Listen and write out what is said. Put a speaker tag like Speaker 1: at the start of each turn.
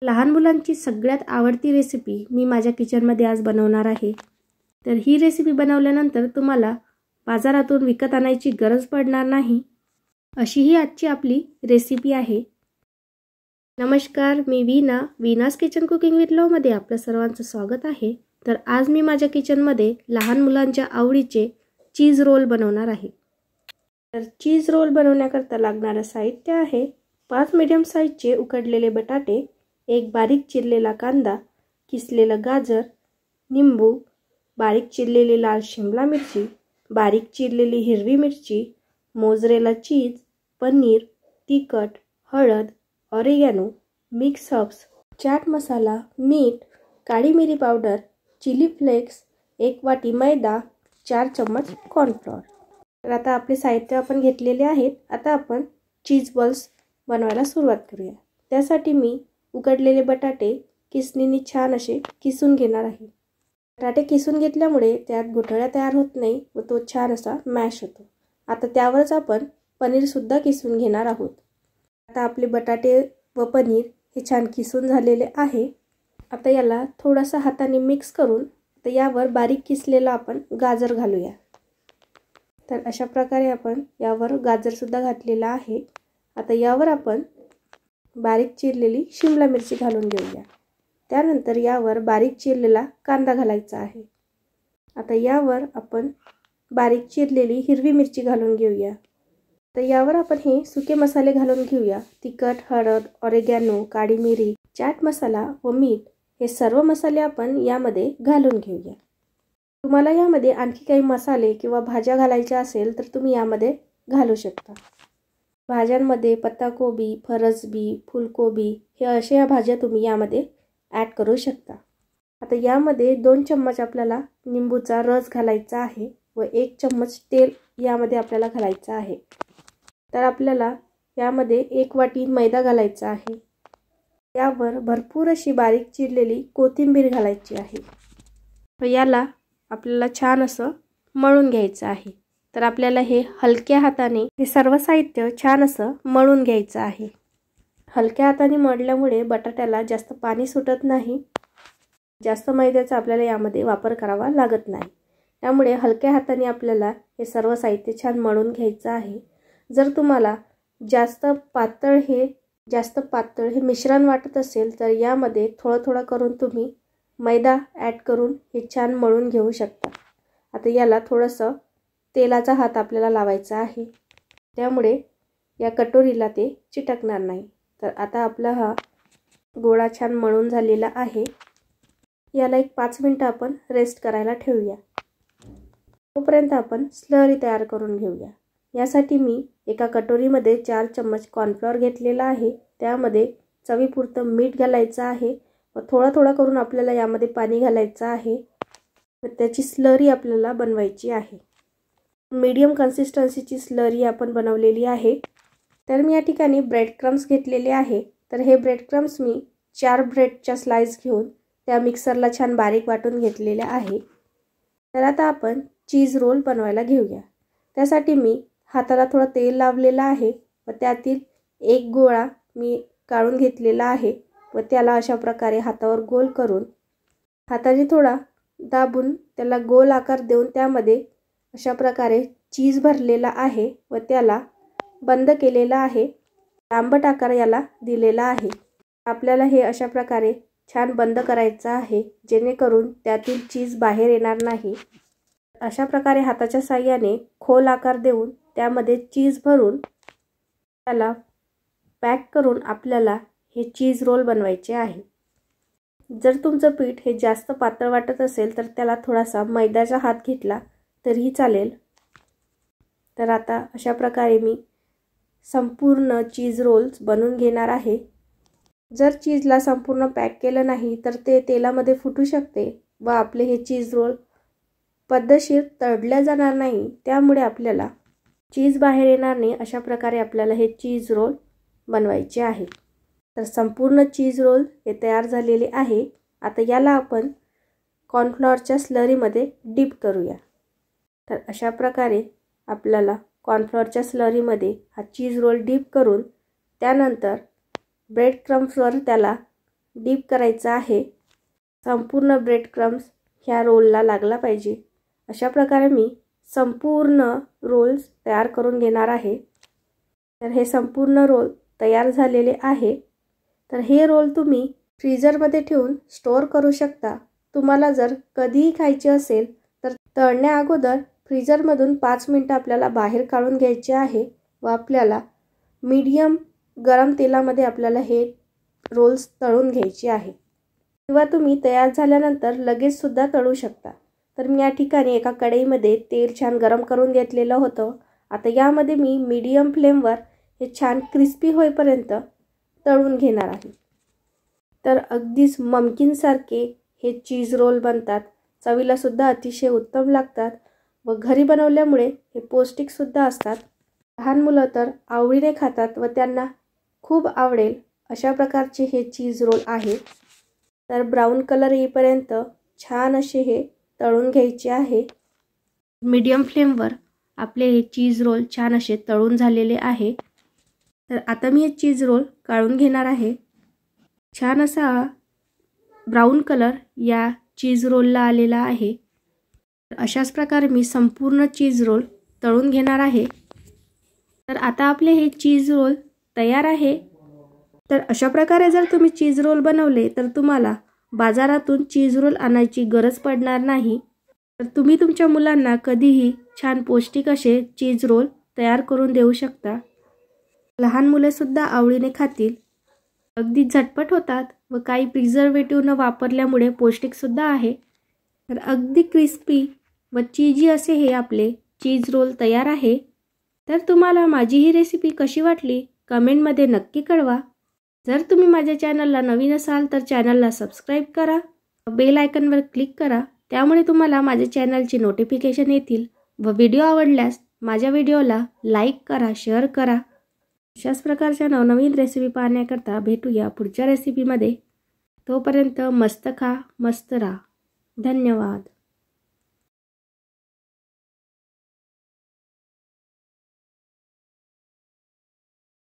Speaker 1: लहान मुलांची सगळ्यात आवडती रेसिपी मी माझ्या किचनमध्ये आज बनवणार आहे। तर ही रेसिपी बनवल्यानंतर तुम्हाला बाजारातून विकत आणायची गरज पडणार नाही, अशी ही आजची आपली रेसिपी आहे। नमस्कार, मी वीनास किचन कुकिंग विथ लव मध्ये आपलं सर्वांचं स्वागत आहे। तर आज मी माझ्या किचनमध्ये लहान मुलांच्या आवडीचे चीज रोल बनवणार आहे। तर चीज रोल बनवण्याकरता लागणारे साहित्य आहे 5 मीडियम साइजचे उकडलेले बटाटे, एक बारीक चिरलेला कांदा, किसलेलं गाजर, निंबू, बारीक चिरलेली लाल शिमला मिरची, बारीक चिरलेली हिरवी मिरची, मोझरेला चीज, पनीर, तिखट, हळद, oregano, mix herbs, chaat masala, मीठ, काळी मिरी पावडर, चिली फ्लेक्स, 1 वाटी मैदा, 4 चम्मच कॉर्नफ्लोअर। तर आता आपले साहित्य आपण घेतलेले आहेत। आता आपण चीज बॉल्स बनवायला सुरुवात करूया। त्यासाठी मी उकडलेले बटाटे किसणीने छान असे किसून घेणार आहे। बटाटे किसून घेतल्यामुळे त्यात गुठळ्या तयार होत नाही व तो छान असा मॅश होतो। आता त्यावरच आपण पनीर सुद्धा किसून घेणार आहोत। आता आपले बटाटे व पनीर हे छान किसून झालेले आहे। आता याला थोडासा हाताने मिक्स करून आता यावर बारीक किसलेला आपण गाजर घालूया। तर अशा प्रकारे आपण यावर गाजर सुद्धा घातलेला आहे। आता यावर आपण बारीक चिरलेली शिमला मिरची घालून घेऊया। त्यानंतर यावर बारीक चिरलेला कांदा घालायचा आहे। आता यावर आपण बारीक चिरलेली हिरवी मिरची घालून घेऊया। तर यावर आपण हे सुके मसाले घालून घेऊया। तिखट, हळद, ऑरिगॅनो, काळी मिरी, चाट मसाला व मीठ हे सर्व मसाले आपण यामध्ये घालून घेऊया। तुम्हाला यामध्ये आणखी काही मसाले किंवा भाज्या घालायच्या असेल तर तुम्ही यामध्ये घालू शकता। भाज्यांमध्ये पत्ताकोबी, फरसबी, फुलकोबी हे अशा भाज्या तुम्ही यामध्ये ॲड करू शकता। आता यामध्ये 2 चम्मच आपल्याला निंबूचा रस घालायचा आहे व 1 चम्मच तेल यामध्ये आपल्याला घालायचं आहे। तर आपल्याला यामध्ये 1 वाटी मैदा घालायचा आहे। यावर भरपूर अशी बारीक चिरलेली कोथिंबीर घालायची आहे व याला आपल्याला छान असं मळून घ्यायचं आहे। तर आपल्याला हे हलक्या हाताने हे सर्व साहित्य छान असं मळून घ्यायचं आहे। हलक्या हाताने मळल्यामुळे बटाट्याला जास्त पाणी सुटत नाही, जास्त मैद्याचा आपल्याला यामध्ये वापर करावा लागत नाही। त्यामुळे हलक्या हाताने आपल्याला हे सर्व साहित्य छान मळून घ्यायचं आहे। जर तुम्हाला जास्त पातळ हे मिश्रण वाटत असेल तर यामध्ये थोडं करून तुम्ही मैदा ॲड करून हे छान मळून घेऊ शकता। आता याला थोडंसं तेलाचा हात आपल्याला लावायचा आहे, त्यामुळे या कटोरीला ते चिटकणार नाही। तर आता आपला हा गोळा छान मळून झालेला आहे। याला एक 5 मिनिटं आपण रेस्ट करायला ठेवूया। तोपर्यंत आपण स्लरी तयार करून घेऊया। यासाठी मी एका कटोरीमध्ये 4 चम्मच कॉर्नफ्लोअर घेतलेला आहे। त्यामध्ये चवीपुरतं मीठ घालायचं आहे व थोडं करून आपल्याला यामध्ये पाणी घालायचं आहे व त्याची स्लरी आपल्याला बनवायची आहे। मीडियम कन्सिस्टन्सीची स्लरी आपण बनवलेली आहे। तर मी या ठिकाणी ब्रेड क्रम्स घेतलेले आहे। तर हे ब्रेड क्रम्स मी 4 ब्रेडच्या स्लाइस घेऊन त्या मिक्सरला छान बारीक वाटून घेतलेल्या आहे। तर आता आपण चीज रोल बनवायला घेऊया। त्यासाठी मी हाताला थोडं तेल लावलेलं आहे व त्यातील एक गोळा मी काढून घेतलेला आहे व त्याला अशा प्रकारे हातावर गोल करून हाताने थोडा दाबून त्याला गोल आकार देऊन त्यामध्ये अशा प्रकारे चीज भरलेला आहे व त्याला बंद केलेला आहे। लांबट आकार याला दिलेला आहे। आपल्याला हे अशा प्रकारे छान बंद करायचं आहे, जेणेकरून त्यातील चीज बाहेर येणार नाही। अशा प्रकारे हाताच्या साहाय्याने खोल आकार देऊन त्यामध्ये चीज भरून त्याला पॅक करून आपल्याला हे चीज रोल बनवायचे आहे। जर तुमचं पीठ हे जास्त पातळ वाटत असेल तर त्याला थोडासा मैद्याचा हात घेतला तरीही चालेल। तर आता अशा प्रकारे मी संपूर्ण चीज रोल्स बनवून घेणार आहे। जर चीजला संपूर्ण पॅक केलं नाही तर ते तेलामध्ये फुटू शकते व आपले हे चीज रोल पद्धतशीर तळले जाणार नाही। त्यामुळे आपल्याला चीज बाहेर येणार नाही, अशा प्रकारे आपल्याला हे चीज रोल बनवायचे आहे। तर संपूर्ण चीज रोल हे तयार झालेले आहे। आता याला आपण कॉर्नफ्लोअरच्या स्लरीमध्ये डिप करूया। तर अशा प्रकारे आपल्याला कॉर्नफ्लोअरच्या स्लरीमध्ये हा चीज रोल डिप करून त्यानंतर ब्रेड क्रम्सवर त्याला डीप करायचा आहे. संपूर्ण ब्रेड क्रम्स ह्या रोलला लागला पाहिजे अशा प्रकारे मी संपूर्ण रोल्स तयार करून घेणार आहे. तर हे संपूर्ण रोल तयार झालेले आहे. तर हे रोल तुम्ही फ्रीजरमध्ये ठेवून स्टोअर करू शकता. तुम्हाला जर कधीही खायचे असेल तर तळण्या अगोदर फ्रीजरमधून 5 मिनिटं आपल्याला बाहेर काढून घ्यायचे आहे व आपल्याला मीडियम गरम तेलामध्ये आपल्याला हे रोल्स तळून घ्यायचे आहे. किंवा तुम्ही तयार झाल्यानंतर लगेच सुद्धा तळू शकता. तर मी या ठिकाणी एका कढईमध्ये तेल छान गरम करून घेतलेलं होतं. आता यामध्ये मी मीडियम फ्लेमवर हे छान क्रिस्पी होईपर्यंत तळून घेणार आहे. तर अगदीच ममकिनसारखे हे चीज रोल बनतात. चवीला सुद्धा अतिशय उत्तम लागतात व घरी बनवल्यामुळे हे पौष्टिक सुद्धा असतात. लहान मुलं तर आवडीने खातात व त्यांना खूप आवडेल अशा प्रकारचे हे चीज रोल आहे. तर ब्राऊन कलर येईपर्यंत छान असे हे तळून घ्यायचे आहे. मीडियम फ्लेमवर आपले हे चीज रोल छान असे तळून झालेले आहे. तर आता मी हे चीज रोल काढून घेणार आहे. छान असा ब्राऊन कलर या चीज रोलला आलेला आहे. अशाच प्रकारे मी संपूर्ण चीज रोल तळून घेणार आहे. तर आता आपले हे चीज रोल तयार आहे. तर अशा प्रकारे जर तुम्ही चीज रोल बनवले तर तुम्हाला बाजारातून चीज रोल आणायची गरज पडणार नाही. तर तुम्ही तुमच्या मुलांना कधीही छान पौष्टिक असे चीज रोल तयार करून देऊ शकता. लहान मुले सुद्धा आवडीने खातील. अगदी झटपट होतात व काही प्रिझर्वेटिव्ह न वापरल्यामुळे पौष्टिक सुद्धा आहे. तर अगदी क्रिस्पी व चीजी असे हे आपले चीज रोल तयार आहे. तर तुम्हाला माझी ही रेसिपी कशी वाटली कमेंटमध्ये नक्की कळवा. जर तुम्ही माझ्या चॅनलला नवीन असाल तर चॅनलला सबस्क्राईब करा, बेल आयकॉनवर क्लिक करा. त्यामुळे तुम्हाला माझ्या चॅनलचे नोटिफिकेशन येतील व व्हिडिओ आवडल्यास माझ्या व्हिडिओला लाईक करा, शेअर करा. अशाच प्रकारच्या नवनवीन रेसिपी पाहण्याकरता भेटूया पुढच्या रेसिपीमध्ये. तोपर्यंत मस्त खा, मस्त राहा. धन्यवाद.